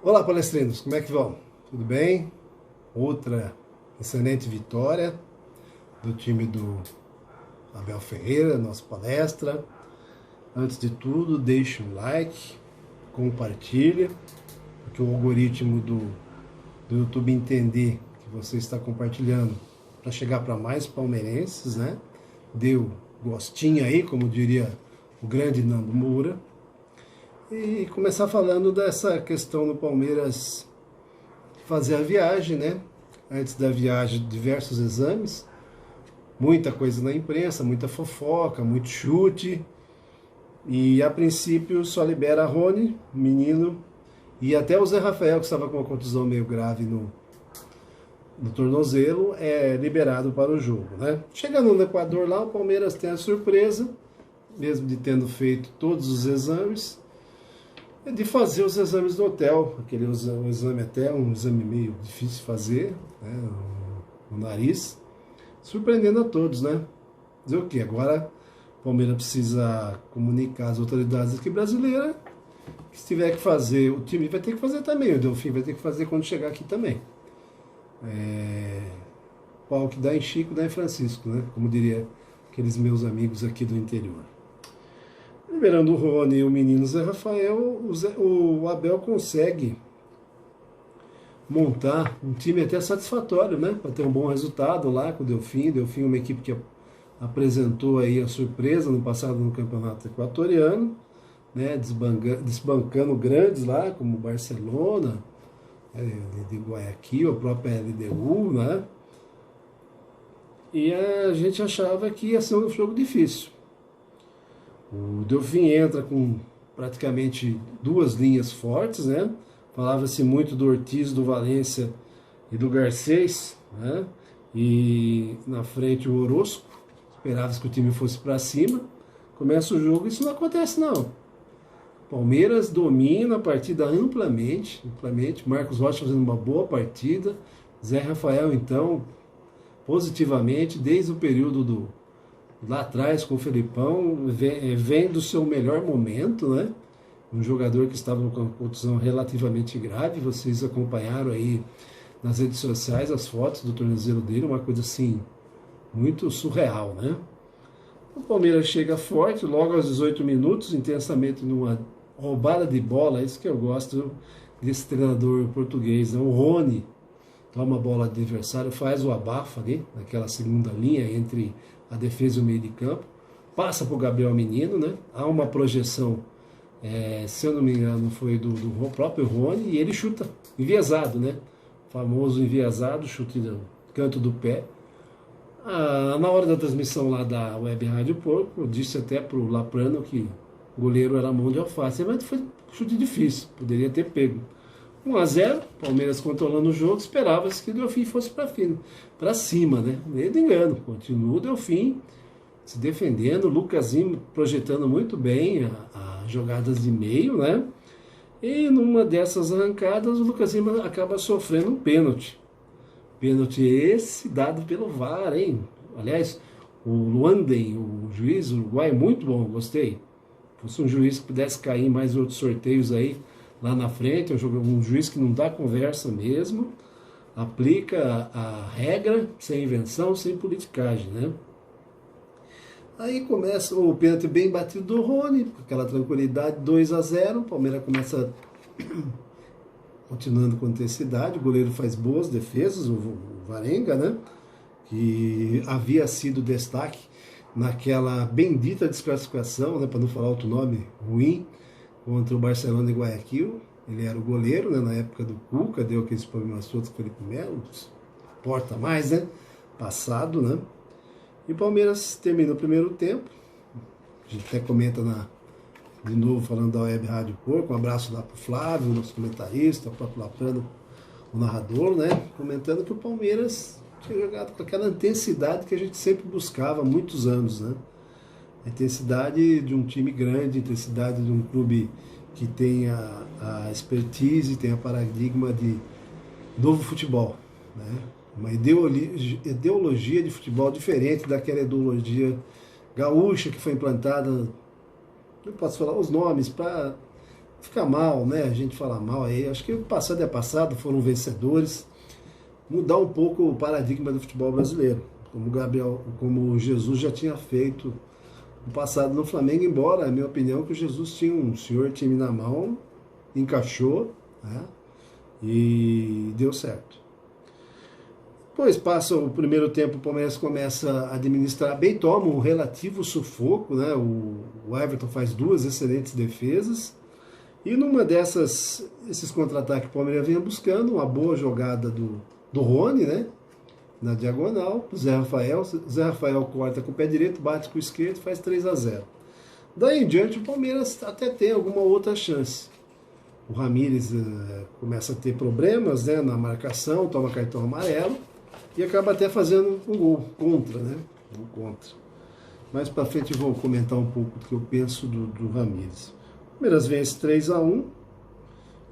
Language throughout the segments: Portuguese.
Olá, palestrinos, como é que vão? Tudo bem? Outra excelente vitória do time do Abel Ferreira, nossa palestra. Antes de tudo, deixe um like, compartilhe, porque o algoritmo do YouTube entender que você está compartilhando para chegar para mais palmeirenses, né? Deu gostinho aí, como diria o grande Nando Moura. E começar falando dessa questão do Palmeiras fazer a viagem, né? Antes da viagem, diversos exames, muita coisa na imprensa, muita fofoca, muito chute. E a princípio só libera Rony, menino, e até o Zé Rafael, que estava com uma contusão meio grave no tornozelo, é liberado para o jogo, né? Chegando no Equador lá, o Palmeiras tem a surpresa, mesmo de tendo feito todos os exames, de fazer os exames no hotel, aquele exame até um exame meio difícil de fazer, né, no nariz, surpreendendo a todos, né? Dizer o quê? Agora o Palmeiras precisa comunicar às autoridades aqui brasileiras que se tiver que fazer, o time vai ter que fazer também, o Delfim vai ter que fazer quando chegar aqui também. Pau que dá em Chico, dá em Francisco, né? Como diria aqueles meus amigos aqui do interior. Liberando o Rony e o menino Zé Rafael, o Abel consegue montar um time até satisfatório, né? Para ter um bom resultado lá com o Delfim. Delfim é uma equipe que apresentou aí a surpresa no passado no campeonato equatoriano, né? Desbancando grandes lá, como o Barcelona, de Guayaquil, a própria LDU, né? E a gente achava que ia ser um jogo difícil. O Delfim entra com praticamente duas linhas fortes, né? Falava-se muito do Ortiz, do Valência e do Garcês, né? E na frente o Orozco. Esperava-se que o time fosse para cima. Começa o jogo, isso não acontece não. Palmeiras domina a partida amplamente. Marcos Rocha fazendo uma boa partida. Zé Rafael, então, positivamente, desde o período lá atrás com o Felipão, vem do seu melhor momento, né? Um jogador que estava com uma contusão relativamente grave, vocês acompanharam aí nas redes sociais as fotos do tornozelo dele, uma coisa assim, muito surreal, né? O Palmeiras chega forte, logo aos 18 minutos, intensamente numa roubada de bola, isso que eu gosto desse treinador português, né? O Rony toma a bola do adversário, faz o abafo ali, naquela segunda linha entre a defesa e o meio de campo, passa para o Gabriel Menino, né? Há uma projeção, se eu não me engano, foi do próprio Rony, e ele chuta enviesado, né? Famoso enviesado, chute no canto do pé. Na hora da transmissão lá da Web Rádio Porco, eu disse até para o Laprano que o goleiro era mão de alface, mas foi chute difícil, poderia ter pego. 1-0, Palmeiras controlando o jogo, esperava-se que o Delfim fosse para cima, né? Nem de engano, continua o Delfim se defendendo, o Lucasinho projetando muito bem as jogadas de meio, né? E numa dessas arrancadas, o Lucasinho acaba sofrendo um pênalti. Pênalti esse dado pelo VAR, hein? Aliás, o Luanden, o juiz uruguai, muito bom, gostei. Se fosse um juiz que pudesse cair em mais outros sorteios aí, lá na frente, um juiz que não dá conversa mesmo, aplica a regra sem invenção, sem politicagem, né? Aí começa o pênalti bem batido do Rony, com aquela tranquilidade, 2-0, o Palmeiras começa continuando com intensidade, o goleiro faz boas defesas, o Varenga, né? Que havia sido destaque naquela bendita desclassificação, né? Para não falar outro nome ruim, contra o Barcelona de Guayaquil. Ele era o goleiro, né, na época do Cuca, deu aqueles problemas todos com o Felipe Melo, porta mais, né, passado, né. E o Palmeiras termina o primeiro tempo, a gente até comenta de novo falando da Web Rádio Porco, um abraço lá pro Flávio, nosso comentarista, o próprio Laprano, o narrador, né, comentando que o Palmeiras tinha jogado com aquela intensidade que a gente sempre buscava há muitos anos, né. A intensidade de um time grande, a intensidade de um clube que tem a expertise, tem a paradigma de novo futebol, né? Uma ideologia de futebol diferente daquela ideologia gaúcha que foi implantada, não posso falar os nomes, para fica mal, né? A gente fala mal aí. Acho que o passado é passado, foram vencedores. Mudar um pouco o paradigma do futebol brasileiro, como o Jesus já tinha feito no passado no Flamengo, embora, a minha opinião, que o Jesus tinha um senhor time na mão, encaixou, né? E deu certo. Depois passa o primeiro tempo, o Palmeiras começa a administrar bem, toma um relativo sufoco, né? O Everton faz 2 excelentes defesas, e numa esses contra-ataques que o Palmeiras vinha buscando, uma boa jogada do Rony, né? Na diagonal, o Zé Rafael corta com o pé direito, bate com o esquerdo, faz 3-0. Daí em diante o Palmeiras até tem alguma outra chance. O Ramírez começa a ter problemas, né, na marcação, toma cartão amarelo e acaba até fazendo um gol contra, né? Um contra. Mais para frente eu vou comentar um pouco do que eu penso do Ramírez. O Palmeiras vence 3-1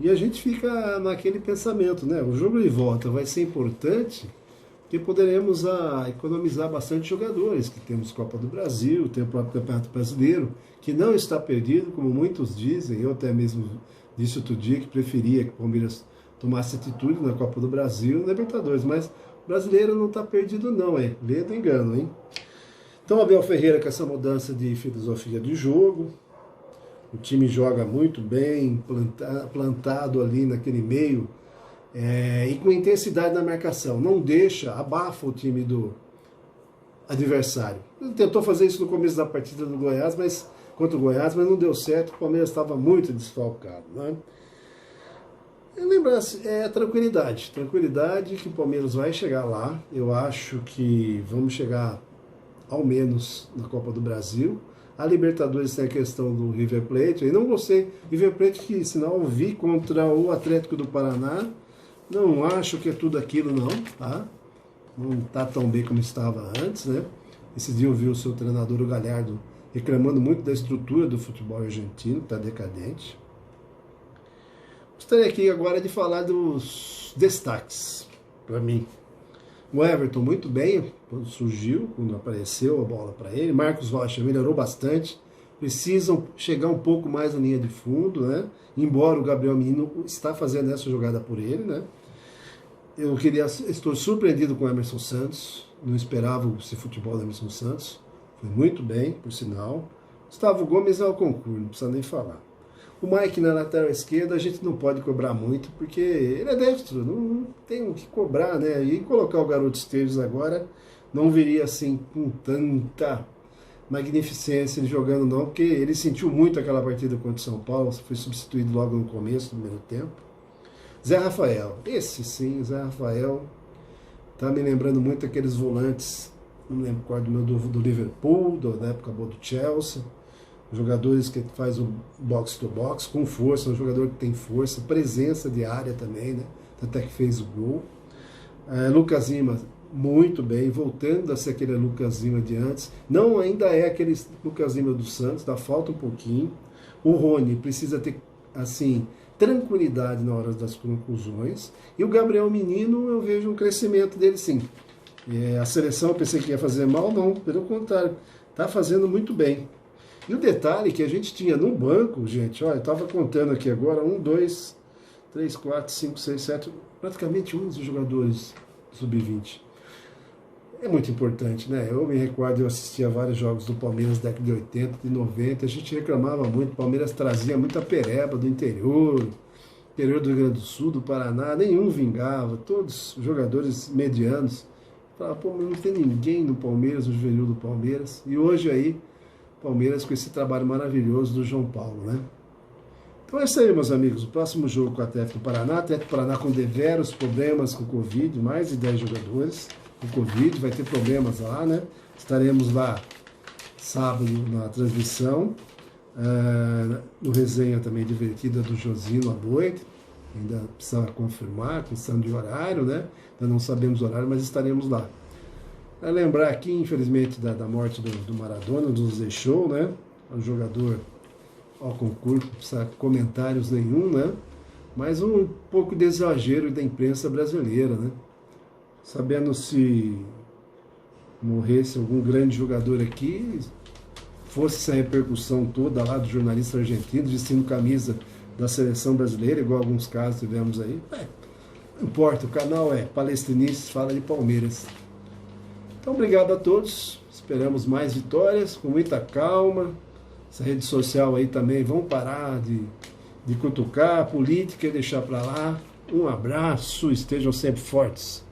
e a gente fica naquele pensamento, né? O jogo de volta vai ser importante porque poderemos economizar bastante jogadores, que temos Copa do Brasil, tem o próprio Campeonato Brasileiro, que não está perdido, como muitos dizem. Eu até mesmo disse outro dia que preferia que o Palmeiras tomasse atitude na Copa do Brasil e na Libertadores, mas o brasileiro não está perdido não, hein? Lê do engano, hein? Então Abel Ferreira com essa mudança de filosofia de jogo, o time joga muito bem, plantado ali naquele meio, e com intensidade na marcação, não deixa, abafa o time do adversário. Ele tentou fazer isso no começo da partida do Goiás, contra o Goiás, mas não deu certo, o Palmeiras estava muito desfalcado, né? Lembrar, tranquilidade que o Palmeiras vai chegar lá. Eu acho que vamos chegar ao menos na Copa do Brasil. A Libertadores tem a questão do River Plate, eu não gostei, River Plate que, se não vi contra o Atlético do Paraná, não acho que é tudo aquilo não, tá? Não está tão bem como estava antes, né? Esse dia eu vi o seu treinador, o Galhardo, reclamando muito da estrutura do futebol argentino, que está decadente. Gostaria aqui agora de falar dos destaques, para mim. O Everton muito bem, quando surgiu, quando apareceu a bola para ele. Marcos Rocha melhorou bastante. Precisam chegar um pouco mais na linha de fundo, né? Embora o Gabriel Menino está fazendo essa jogada por ele, né? Estou surpreendido com o Emerson Santos. Não esperava esse futebol do Emerson Santos. Foi muito bem, por sinal. Gustavo Gomes é o concurso, não precisa nem falar. O Mike na lateral esquerda a gente não pode cobrar muito, porque ele é destro, não tem o que cobrar, né? E colocar o garoto Esteves agora não viria assim com tanta magnificência ele jogando não, porque ele sentiu muito aquela partida contra o São Paulo, foi substituído logo no começo do primeiro tempo. Zé Rafael, esse sim, Zé Rafael, tá me lembrando muito aqueles volantes, não lembro qual do Liverpool, da época boa do Chelsea. Jogadores que faz o box to box com força, um jogador que tem força, presença de área também, né? Até que fez o gol. Lucas Lima, muito bem, voltando a ser aquele Lucas Lima de antes. Não ainda é aquele Lucas Lima do Santos, dá falta um pouquinho. O Rony precisa ter, assim, tranquilidade na hora das conclusões. E o Gabriel Menino, eu vejo um crescimento dele sim. A seleção eu pensei que ia fazer mal, não, pelo contrário, está fazendo muito bem. E o detalhe que a gente tinha no banco, gente, olha, eu estava contando aqui agora, 1, 2, 3, 4, 5, 6, 7, praticamente 11 jogadores sub-20. É muito importante, né? Eu me recordo, eu assistia vários jogos do Palmeiras da década de 80, de 90, a gente reclamava muito, o Palmeiras trazia muita pereba do interior do Rio Grande do Sul, do Paraná, nenhum vingava, todos jogadores medianos. Falava, pô, não tem ninguém no Palmeiras, no juvenil do Palmeiras, e hoje aí, Palmeiras com esse trabalho maravilhoso do João Paulo, né? Então é isso aí, meus amigos. O próximo jogo com o Atlético do Paraná com deveros problemas com o Covid, mais de 10 jogadores com Covid, vai ter problemas lá, né? Estaremos lá sábado na transmissão, no resenha também divertida do Josino Aboite, ainda precisa confirmar, questão de horário, né? Ainda não sabemos o horário, mas estaremos lá. Lembrar aqui, infelizmente, da morte do Maradona, nos deixou, né? Um jogador ao concurso, não precisa comentários nenhum, né? Mas um pouco de exagero da imprensa brasileira, né? Sabendo se morresse algum grande jogador aqui, fosse essa repercussão toda lá do jornalista argentino, vestindo camisa da seleção brasileira, igual alguns casos tivemos aí. Não importa, o canal é Palestrinistas, fala de Palmeiras. Então, obrigado a todos. Esperamos mais vitórias, com muita calma. Essa rede social aí também, vamos parar de cutucar a política e deixar para lá. Um abraço, estejam sempre fortes.